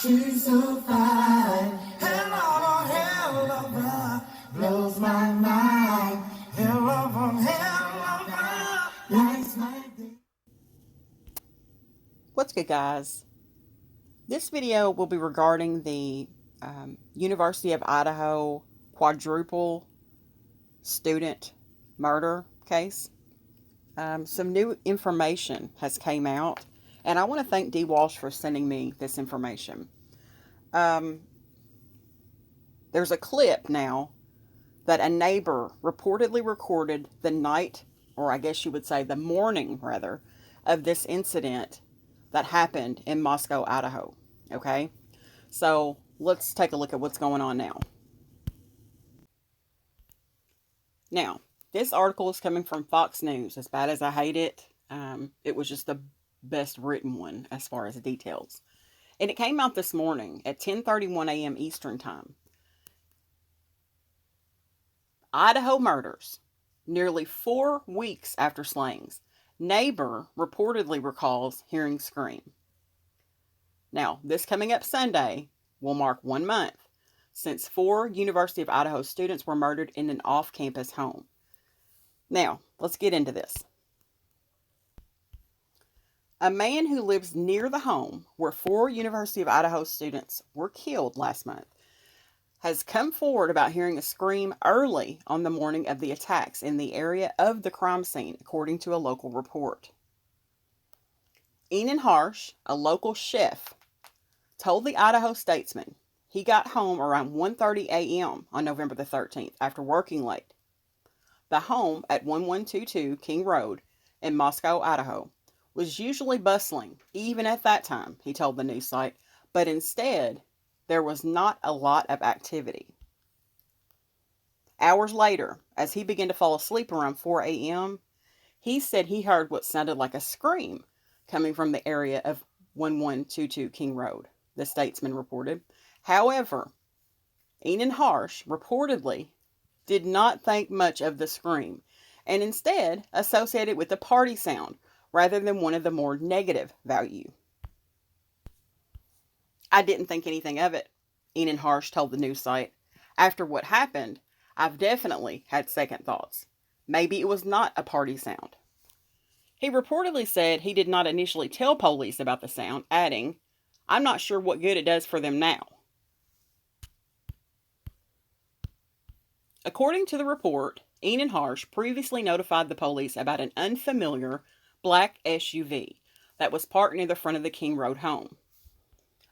She's so fine. Hell of a hell of a blows my mind. Hell of a lights my day. What's good, guys? This video will be regarding the University of Idaho quadruple student murder case. Some new information has came out, and I want to thank D. Walsh for sending me this information. There's a clip now that a neighbor reportedly recorded the night, or I guess you would say the morning, rather, of this incident that happened in Moscow, Idaho. Okay? So let's take a look at what's going on now. Now, this article is coming from Fox News. As bad as I hate it, it was just the best written one as far as the details. And it came out this morning at 10:31 a.m. Eastern Time. Idaho murders. Nearly 4 weeks after slayings, neighbor reportedly recalls hearing scream. Now, this coming up Sunday will mark 1 month since 4 University of Idaho students were murdered in an off-campus home. Now, let's get into this. A man who lives near the home where 4 University of Idaho students were killed last month has come forward about hearing a scream early on the morning of the attacks in the area of the crime scene, according to a local report. Inan Harsh, a local chef, told the Idaho Statesman he got home around 1:30 a.m. on November the 13th after working late. The home at 1122 King Road in Moscow, Idaho, was usually bustling, even at that time, he told the news site, but instead, there was not a lot of activity. Hours later, as he began to fall asleep around 4 a.m., he said he heard what sounded like a scream coming from the area of 1122 King Road, the Statesman reported. However, Inan Harsh reportedly did not think much of the scream and instead associated it with the party sound rather than one of the more negative value. I didn't think anything of it, Inan Harsh told the news site. After what happened, I've definitely had second thoughts. Maybe it was not a party sound. He reportedly said he did not initially tell police about the sound, adding, "I'm not sure what good it does for them now." According to the report, Inan Harsh previously notified the police about an unfamiliar black SUV that was parked near the front of the King Road home.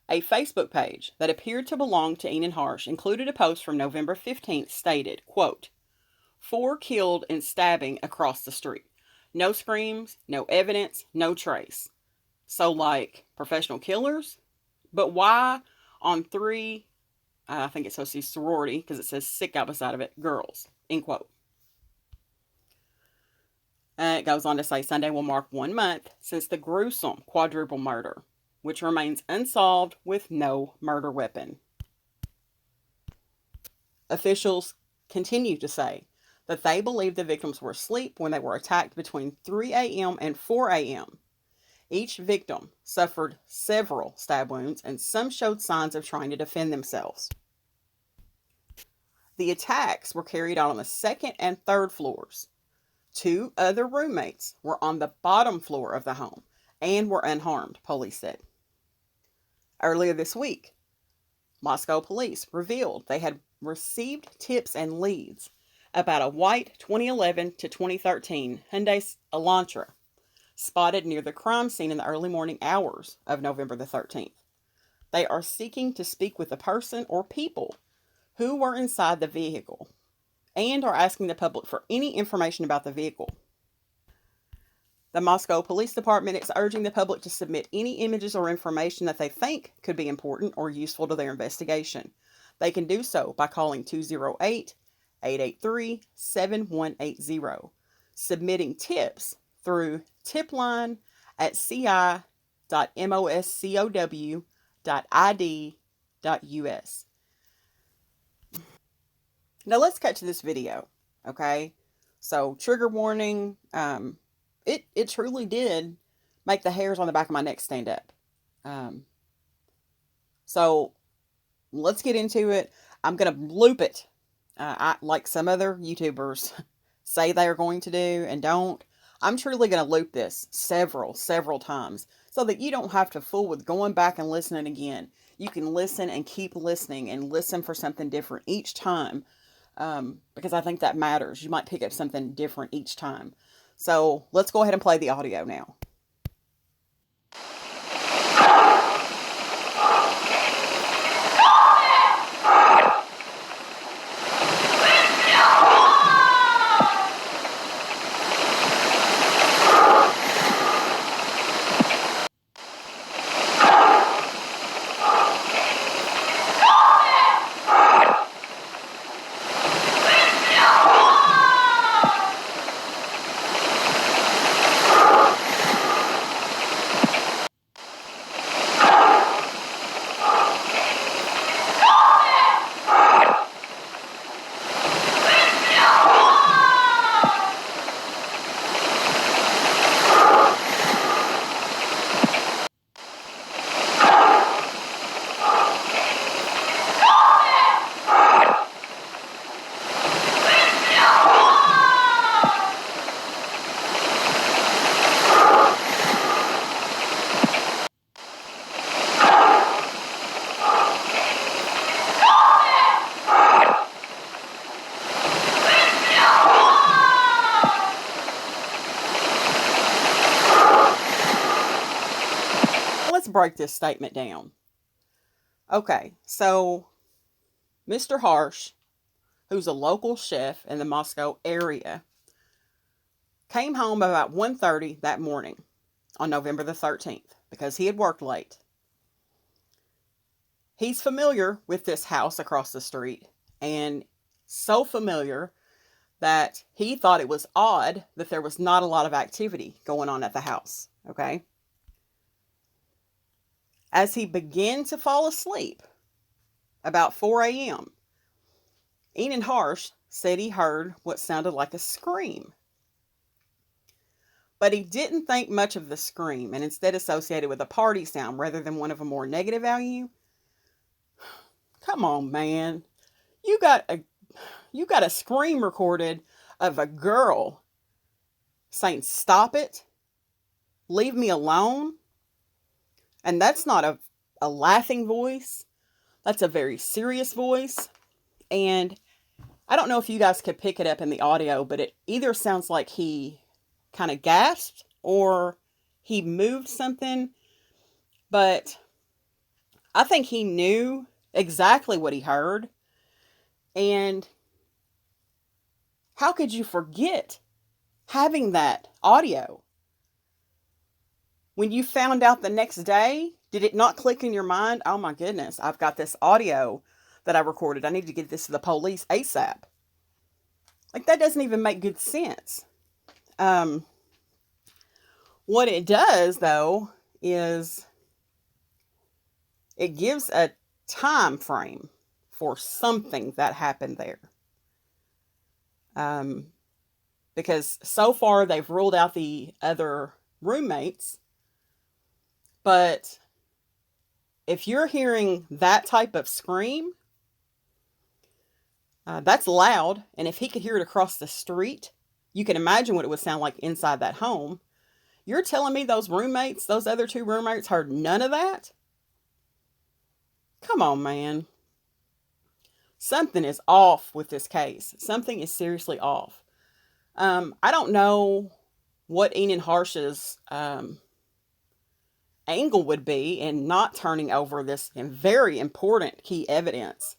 A Facebook page that appeared to belong to Inan Harsh included a post from November 15th stated, quote, 4 killed in stabbing across the street. No screams, no evidence, no trace. So like professional killers? But why on 3, I think it's supposed to be sorority because it says sick out beside of it, girls, end quote. It goes on to say Sunday will mark 1 month since the gruesome quadruple murder, which remains unsolved with no murder weapon. Officials continue to say that they believe the victims were asleep when they were attacked between 3 a.m. and 4 a.m. Each victim suffered several stab wounds and some showed signs of trying to defend themselves. The attacks were carried out on the 2nd and 3rd floors. 2 other roommates were on the bottom floor of the home and were unharmed, police said. Earlier this week, Moscow police revealed they had received tips and leads about a white 2011 to 2013 Hyundai Elantra spotted near the crime scene in the early morning hours of November the 13th. They are seeking to speak with the person or people who were inside the vehicle and are asking the public for any information about the vehicle. The Moscow Police Department is urging the public to submit any images or information that they think could be important or useful to their investigation. They can do so by calling 208-883-7180, submitting tips through tipline@ci.moscow.id.us. Now let's cut to this video, okay? So trigger warning, it truly did make the hairs on the back of my neck stand up. So let's get into it. I'm going to loop it. Like some other YouTubers say they are going to do and don't. I'm truly going to loop this several times so that you don't have to fool with going back and listening again. You can listen and keep listening and listen for something different each time, because I think that matters. You might pick up something different each time. So let's go ahead and play the audio now. Let's break this statement down. Okay, so Mr. Harsh, who's a local chef in the Moscow area, came home about 1:30 that morning on November the 13th because he had worked late. He's familiar with this house across the street, and so familiar that he thought it was odd that there was not a lot of activity going on at the house, okay? As he began to fall asleep, about 4 a.m., Inan Harsh said he heard what sounded like a scream. But he didn't think much of the scream and instead associated with a party sound rather than one of a more negative value. Come on, man. You got a scream recorded of a girl saying, "Stop it. Leave me alone." And that's not a laughing voice. That's a very serious voice. And I don't know if you guys could pick it up in the audio, but it either sounds like he kind of gasped or he moved something. But I think he knew exactly what he heard. And how could you forget having that audio? When you found out the next day, did it not click in your mind? Oh my goodness, I've got this audio that I recorded. I need to get this to the police ASAP. Like, that doesn't even make good sense. What it does, though, is it gives a time frame for something that happened there. Because so far they've ruled out the other roommates, but if you're hearing that type of scream, that's loud, and if he could hear it across the street, you can imagine what it would sound like inside that home. You're telling me those other two roommates heard none of that? Come on, man. Something is off with this case. Something is seriously off. I don't know what Inan Harsh's angle would be in not turning over this very important key evidence.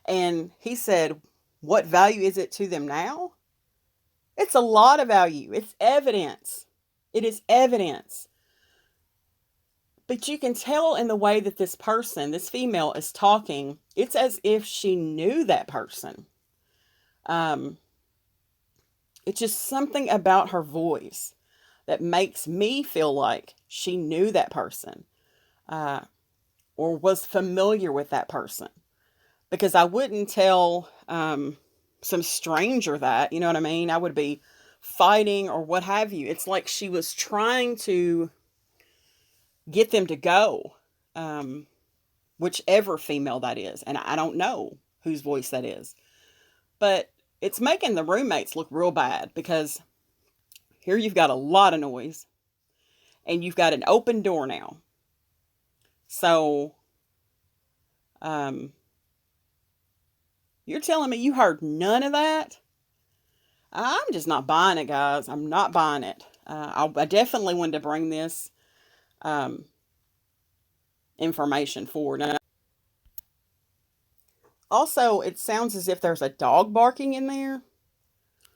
And he said, what value is it to them now? It's a lot of value. It's evidence. It is evidence. But you can tell in the way that this person, this female, is talking, it's as if she knew that person. It's just something about her voice that makes me feel like she knew that person, or was familiar with that person. Because I wouldn't tell some stranger that, you know what I mean? I would be fighting or what have you. It's like she was trying to get them to go. whichever female that is. And I don't know whose voice that is. But it's making the roommates look real bad because here you've got a lot of noise and you've got an open door now. So, you're telling me you heard none of that? I'm just not buying it, guys. I'm not buying it. I definitely wanted to bring this information forward. Also, it sounds as if there's a dog barking in there.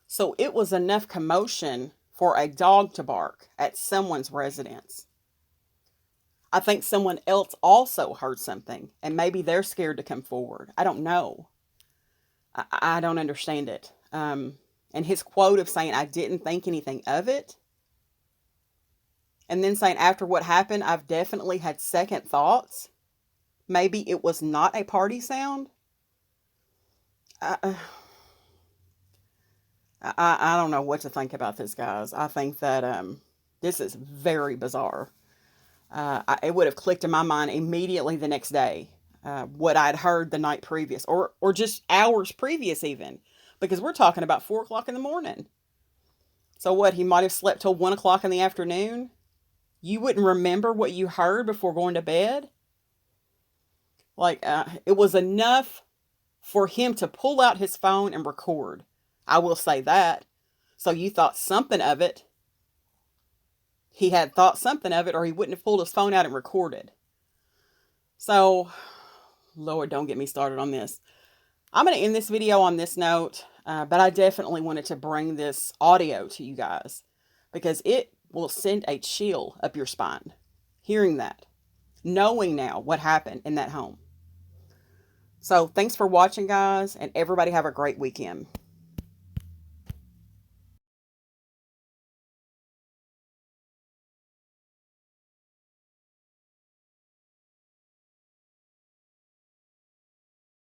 So it was enough commotion for a dog to bark at someone's residence. I think someone else also heard something, and maybe they're scared to come forward. I don't know. I don't understand it. And his quote of saying, I didn't think anything of it, and then saying, after what happened, I've definitely had second thoughts. Maybe it was not a party sound. I don't know what to think about this, guys. I think that this is very bizarre. It would have clicked in my mind immediately the next day, what I'd heard the night previous, or just hours previous even, because we're talking about 4 o'clock in the morning. So what, he might have slept till 1 o'clock in the afternoon? You wouldn't remember what you heard before going to bed? Like, it was enough for him to pull out his phone and record. I will say that. So you thought something of it. He had thought something of it, or he wouldn't have pulled his phone out and recorded. So, Lord, don't get me started on this. I'm going to end this video on this note, but I definitely wanted to bring this audio to you guys because it will send a chill up your spine, hearing that, knowing now what happened in that home. So, thanks for watching, guys, and everybody have a great weekend.